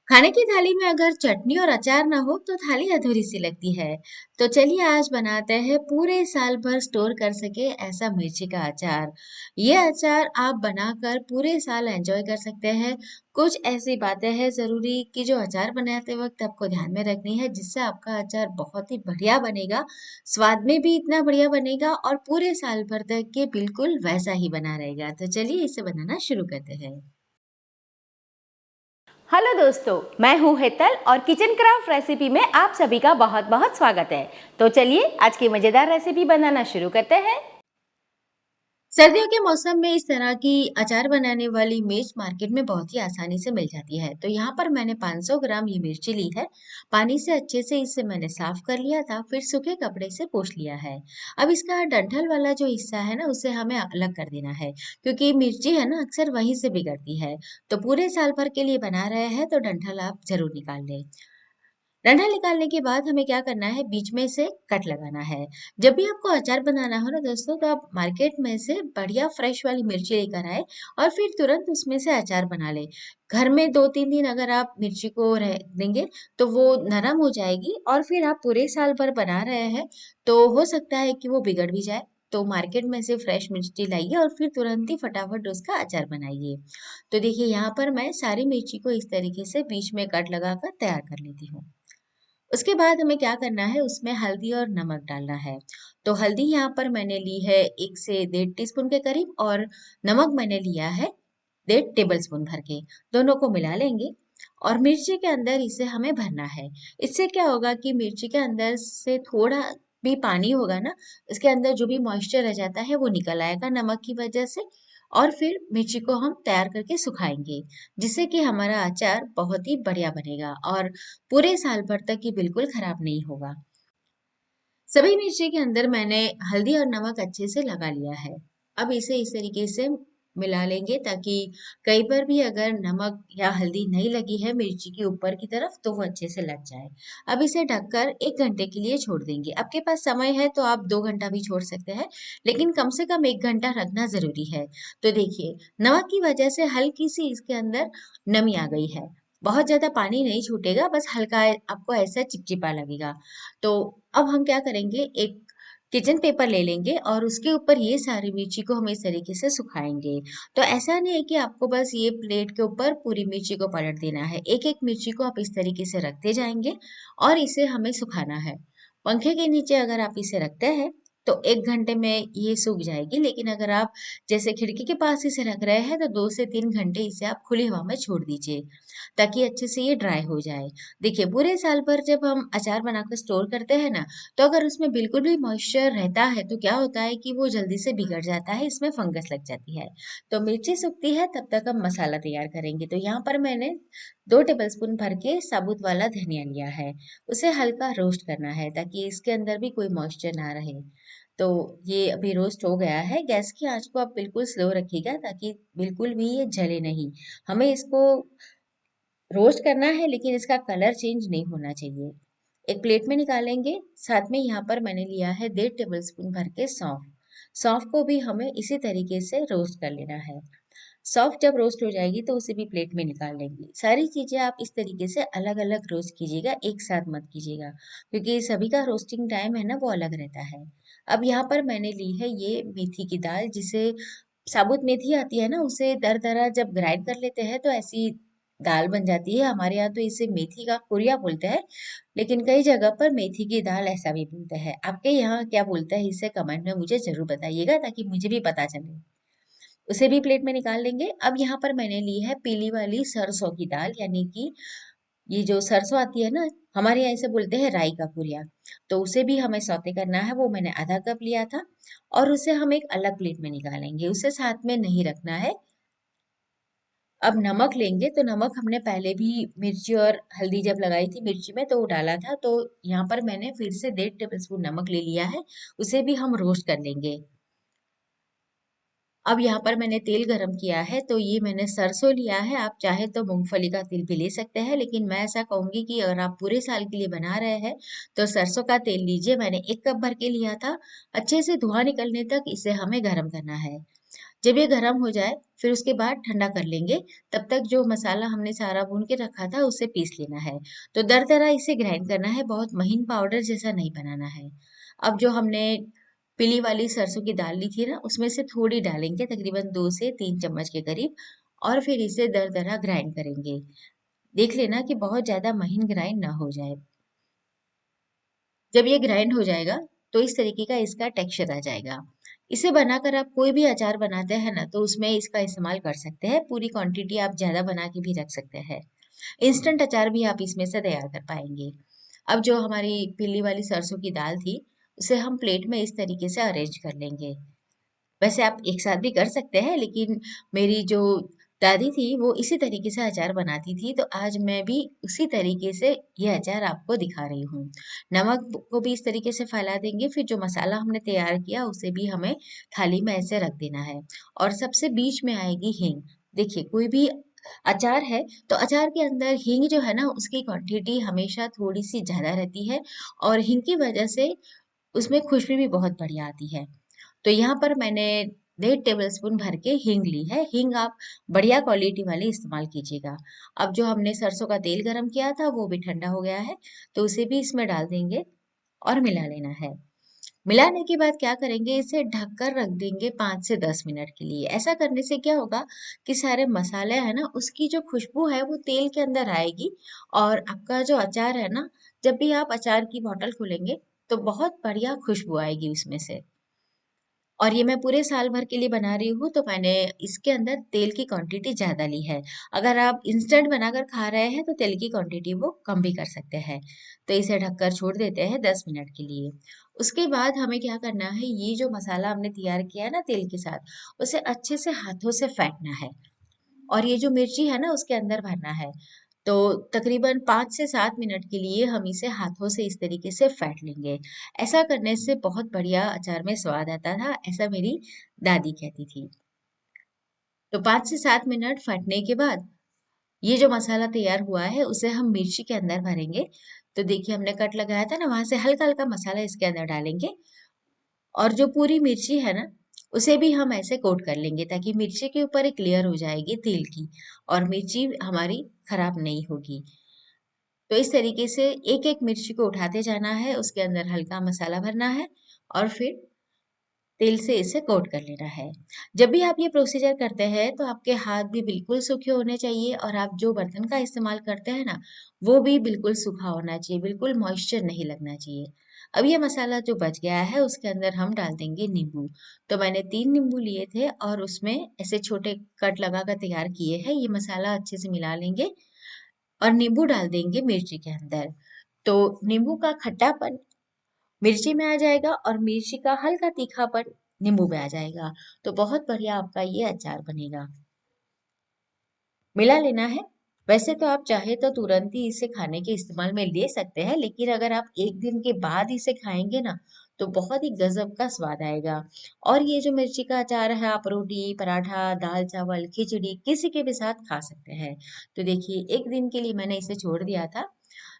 खाने की थाली में अगर चटनी और अचार ना हो तो थाली अधूरी सी लगती है। तो चलिए आज बनाते हैं पूरे साल भर स्टोर कर सके ऐसा मिर्ची का अचार। ये अचार आप बनाकर पूरे साल एंजॉय कर सकते हैं। कुछ ऐसी बातें हैं जरूरी कि जो अचार बनाते वक्त आपको ध्यान में रखनी है, जिससे आपका अचार बहुत ही बढ़िया बनेगा, स्वाद में भी इतना बढ़िया बनेगा और पूरे साल भर तक के बिल्कुल वैसा ही बना रहेगा। तो चलिए इसे बनाना शुरू करते हैं। हेलो दोस्तों, मैं हूं हेतल और किचन क्राफ्ट रेसिपी में आप सभी का बहुत बहुत स्वागत है। तो चलिए आज की मज़ेदार रेसिपी बनाना शुरू करते हैं। सर्दियों के मौसम में इस तरह की अचार बनाने वाली मिर्च मार्केट में बहुत ही आसानी से मिल जाती है। तो यहाँ पर मैंने 500 ग्राम ये मिर्ची ली है। पानी से अच्छे से इसे मैंने साफ कर लिया था, फिर सूखे कपड़े से पोंछ लिया है। अब इसका डंठल वाला जो हिस्सा है ना, उसे हमें अलग कर देना है, क्योंकि मिर्ची है ना अक्सर वहीं से बिगड़ती है। तो पूरे साल भर के लिए बना रहे हैं तो डंठल आप जरूर निकाल लें। डंठल निकालने के बाद हमें क्या करना है, बीच में से कट लगाना है। जब भी आपको अचार बनाना हो ना दोस्तों, तो आप मार्केट में से बढ़िया फ्रेश वाली मिर्ची लेकर आए और फिर तुरंत उसमें से अचार बना ले। घर में 2-3 दिन अगर आप मिर्ची को रह देंगे तो वो नरम हो जाएगी, और फिर आप पूरे साल भर बना रहे हैं तो हो सकता है कि वो बिगड़ भी जाए। तो मार्केट में से फ्रेश मिर्ची लाइए और फिर तुरंत ही फटाफट उसका अचार बनाइए। तो देखिए यहाँ पर मैं सारी मिर्ची को इस तरीके से बीच में कट लगाकर तैयार कर लेती हूँ। उसके बाद हमें क्या करना है, उसमें हल्दी और नमक डालना है। तो हल्दी यहाँ पर मैंने ली है 1 से 1.5 टीस्पून के करीब, और नमक मैंने लिया है 1.5 टेबल स्पून भर के। दोनों को मिला लेंगे और मिर्ची के अंदर इसे हमें भरना है। इससे क्या होगा कि मिर्ची के अंदर से थोड़ा भी पानी होगा ना, इसके अंदर जो भी मॉइस्चर रह जाता है वो निकल आएगा नमक की वजह से। और फिर मिर्ची को हम तैयार करके सुखाएंगे, जिससे कि हमारा अचार बहुत ही बढ़िया बनेगा और पूरे साल भर तक ये बिल्कुल खराब नहीं होगा। सभी मिर्ची के अंदर मैंने हल्दी और नमक अच्छे से लगा लिया है। अब इसे इस तरीके से मिला लेंगे ताकि कहीं पर भी अगर नमक या हल्दी नहीं लगी है मिर्ची के ऊपर की तरफ तो वो अच्छे से लग जाए। अब इसे ढककर 1 घंटे के लिए छोड़ देंगे। आपके पास समय है तो आप 2 घंटा भी छोड़ सकते हैं, लेकिन कम से कम 1 घंटा रखना जरूरी है। तो देखिए, नमक की वजह से हल्की सी इसके अंदर नमी आ गई है। बहुत ज्यादा पानी नहीं छूटेगा, बस हल्का आपको ऐसा चिपचिपा लगेगा। तो अब हम क्या करेंगे, एक किचन पेपर ले लेंगे और उसके ऊपर ये सारी मिर्ची को हम इस तरीके से सुखाएंगे। तो ऐसा नहीं है कि आपको बस ये प्लेट के ऊपर पूरी मिर्ची को पलट देना है, एक एक मिर्ची को आप इस तरीके से रखते जाएंगे और इसे हमें सुखाना है। पंखे के नीचे अगर आप इसे रखते हैं तो 1 घंटे में ये सूख जाएगी, लेकिन अगर आप जैसे खिड़की के पास इसे रख रहे हैं तो 2 से 3 घंटे इसे आप खुली हवा में छोड़ दीजिए, ताकि अच्छे से ये ड्राई हो जाए। देखिए, पूरे साल भर जब हम अचार बनाकर स्टोर करते हैं ना, तो अगर उसमें बिल्कुल भी मॉइस्चर रहता है तो क्या होता है कि वो जल्दी से बिगड़ जाता है, इसमें फंगस लग जाती है। तो मिर्ची सूखती है तब तक हम मसाला तैयार करेंगे। तो यहाँ पर मैंने 2 टेबल स्पून भर के साबुत वाला धनिया लिया है। उसे हल्का रोस्ट करना है ताकि इसके अंदर भी कोई मॉइस्चर ना रहे। तो ये अभी रोस्ट हो गया है। गैस की आंच को आप बिल्कुल स्लो रखिएगा ताकि बिल्कुल भी ये जले नहीं। हमें इसको रोस्ट करना है, लेकिन इसका कलर चेंज नहीं होना चाहिए। एक प्लेट में निकालेंगे। साथ में यहाँ पर मैंने लिया है 1.5 टेबल स्पून भर के सौंफ। सौंफ को भी हमें इसी तरीके से रोस्ट कर लेना है। सौंफ जब रोस्ट हो जाएगी तो उसे भी प्लेट में निकाल लेंगे। सारी चीजें आप इस तरीके से अलग अलग रोस्ट कीजिएगा, एक साथ मत कीजिएगा, क्योंकि सभी का रोस्टिंग टाइम है ना वो अलग रहता है। अब यहाँ पर मैंने ली है ये मेथी की दाल, जिसे साबुत मेथी आती है ना, उसे दर दरा जब ग्राइंड कर लेते हैं तो ऐसी दाल बन जाती है। हमारे यहाँ तो इसे मेथी का कुरिया बोलते हैं, लेकिन कई जगह पर मेथी की दाल ऐसा भी बोलते हैं। आपके यहाँ क्या बोलते हैं इसे कमेंट में मुझे जरूर बताइएगा, ताकि मुझे भी पता चले। उसे भी प्लेट में निकाल लेंगे। अब यहाँ पर मैंने ली है पीली वाली सरसों की दाल, यानी कि ये जो सरसों आती है ना, हमारे यहाँ इसे बोलते हैं राई का कुरिया। तो उसे भी हमें सौते करना है, वो मैंने आधा कप लिया था और उसे हम एक अलग प्लेट में निकालेंगे, उसे साथ में नहीं रखना है। अब नमक लेंगे, तो नमक हमने पहले भी मिर्ची और हल्दी जब लगाई थी मिर्ची में तो वो डाला था। तो यहाँ पर मैंने फिर से 1.5 टेबल स्पून नमक ले लिया है, उसे भी हम रोस्ट कर लेंगे। अब यहाँ पर मैंने तेल गरम किया है, तो ये मैंने सरसों लिया है। आप चाहे तो मूंगफली का तेल भी ले सकते हैं, लेकिन मैं ऐसा कहूंगी कि अगर आप पूरे साल के लिए बना रहे हैं तो सरसों का तेल लीजिए। मैंने 1 कप भर के लिया था। अच्छे से धुआं निकलने तक इसे हमें गरम करना है। जब ये गर्म हो जाए फिर उसके बाद ठंडा कर लेंगे। तब तक जो मसाला हमने सारा भून के रखा था उसे पीस लेना है। तो दरदरा इसे ग्राइंड करना है, बहुत महीन पाउडर जैसा नहीं बनाना है। अब जो हमने पीली वाली सरसों की दाल ली थी ना, उसमें से थोड़ी डालेंगे, तकरीबन 2 से 3 चम्मच के करीब, और फिर इसे दरदरा ग्राइंड करेंगे। देख लेना कि बहुत ज्यादा महीन ग्राइंड ना हो जाए। जब ये ग्राइंड हो जाएगा तो इस तरीके का इसका टेक्सचर आ जाएगा। इसे बनाकर आप कोई भी अचार बनाते हैं ना, तो उसमें इसका इस्तेमाल कर सकते हैं। पूरी क्वांटिटी आप ज्यादा बना के भी रख सकते हैं। इंस्टेंट अचार भी आप इसमें से तैयार कर पाएंगे। अब जो हमारी पीली वाली सरसों की दाल थी, उसे हम प्लेट में इस तरीके से अरेंज कर लेंगे। वैसे आप एक साथ भी कर सकते हैं, लेकिन मेरी जो दादी थी वो इसी तरीके से अचार बनाती थी, तो आज मैं भी उसी तरीके से ये अचार आपको दिखा रही हूँ। नमक को भी इस तरीके से फैला देंगे, फिर जो मसाला हमने तैयार किया उसे भी हमें थाली में ऐसे रख देना है। और सबसे बीच में आएगी हींग। देखिए, कोई भी अचार है तो अचार के अंदर हींग जो है ना, उसकी क्वांटिटी हमेशा थोड़ी सी ज्यादा रहती है, और हींग की वजह से उसमें खुशबू भी बहुत बढ़िया आती है। तो यहाँ पर मैंने 1.5 टेबल स्पून भर के हींग ली है। हींग आप बढ़िया क्वालिटी वाली इस्तेमाल कीजिएगा। अब जो हमने सरसों का तेल गरम किया था वो भी ठंडा हो गया है, तो उसे भी इसमें डाल देंगे और मिला लेना है। मिलाने के बाद क्या करेंगे, इसे ढककर रख देंगे 5 से 10 मिनट के लिए। ऐसा करने से क्या होगा कि सारे मसाले है ना, उसकी जो खुशबू है वो तेल के अंदर आएगी, और आपका जो अचार है ना, जब भी आप अचार की बोतल खोलेंगे तो बहुत बढ़िया खुशबू आएगी उसमें से। और ये मैं पूरे साल भर के लिए बना रही हूँ, तो मैंने इसके अंदर तेल की क्वांटिटी ज़्यादा ली है। अगर आप इंस्टेंट बनाकर खा रहे हैं तो तेल की क्वांटिटी वो कम भी कर सकते हैं। तो इसे ढककर छोड़ देते हैं 10 मिनट के लिए। उसके बाद हमें क्या करना है, ये जो मसाला हमने तैयार किया है ना तेल के साथ, उसे अच्छे से हाथों से फेंटना है, और ये जो मिर्ची है ना उसके अंदर भरना है। तो तकरीबन 5 से 7 मिनट के लिए हम इसे हाथों से इस तरीके से फेंट लेंगे। ऐसा करने से बहुत बढ़िया अचार में स्वाद आता था, ऐसा मेरी दादी कहती थी। तो 5 से 7 मिनट फेंटने के बाद ये जो मसाला तैयार हुआ है उसे हम मिर्ची के अंदर भरेंगे। तो देखिए, हमने कट लगाया था ना, वहां से हल्का हल्का मसाला इसके अंदर डालेंगे, और जो पूरी मिर्ची है ना उसे भी हम ऐसे कोट कर लेंगे, ताकि मिर्ची के ऊपर एक लेयर हो जाएगी तेल की, और मिर्ची हमारी खराब नहीं होगी। तो इस तरीके से एक एक मिर्ची को उठाते जाना है, उसके अंदर हल्का मसाला भरना है, और फिर तेल से इसे कोट कर लेना है। जब भी आप ये प्रोसीजर करते हैं तो आपके हाथ भी बिल्कुल सूखे होने चाहिए, और आप जो बर्तन का इस्तेमाल करते हैं ना, वो भी बिल्कुल सूखा होना चाहिए, बिल्कुल मॉइस्चर नहीं लगना चाहिए। अब ये मसाला जो बच गया है उसके अंदर हम डाल देंगे नींबू। तो मैंने 3 नींबू लिए थे और उसमें ऐसे छोटे कट लगा कर तैयार किए हैं। ये मसाला अच्छे से मिला लेंगे और नींबू डाल देंगे मिर्ची के अंदर। तो नींबू का खट्टापन मिर्ची में आ जाएगा, और मिर्ची का हल्का तीखापन नींबू में आ जाएगा। तो बहुत बढ़िया आपका ये अचार बनेगा। मिला लेना है। वैसे तो आप चाहे तो तुरंत ही इसे खाने के इस्तेमाल में ले सकते हैं, लेकिन अगर आप एक दिन के बाद इसे खाएंगे ना, तो बहुत ही गजब का स्वाद आएगा। और ये जो मिर्ची का अचार है, आप रोटी, पराठा, दाल चावल, खिचड़ी किसी के भी साथ खा सकते हैं। तो देखिए, एक दिन के लिए मैंने इसे छोड़ दिया था,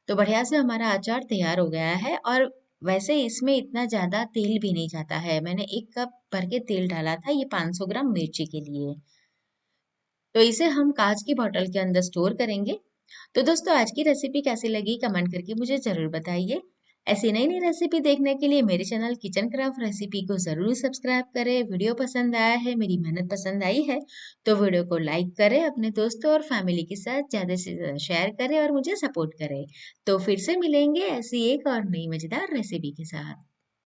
तो बढ़िया से हमारा अचार तैयार हो गया है। और वैसे इसमें इतना ज्यादा तेल भी नहीं जाता है। मैंने 1 कप भर के तेल डाला था ये 500 ग्राम मिर्ची के लिए। तो इसे हम कांच की बोतल के अंदर स्टोर करेंगे। तो दोस्तों, आज की रेसिपी कैसी लगी कमेंट करके मुझे जरूर बताइए। ऐसी नई नई रेसिपी देखने के लिए मेरे चैनल किचन क्राफ्ट रेसिपी को जरूर सब्सक्राइब करें। वीडियो पसंद आया है, मेरी मेहनत पसंद आई है, तो वीडियो को लाइक करें, अपने दोस्तों और फैमिली के साथ ज्यादा से ज्यादा शेयर करें और मुझे सपोर्ट करें। तो फिर से मिलेंगे ऐसी एक और नई मजेदार रेसिपी के साथ।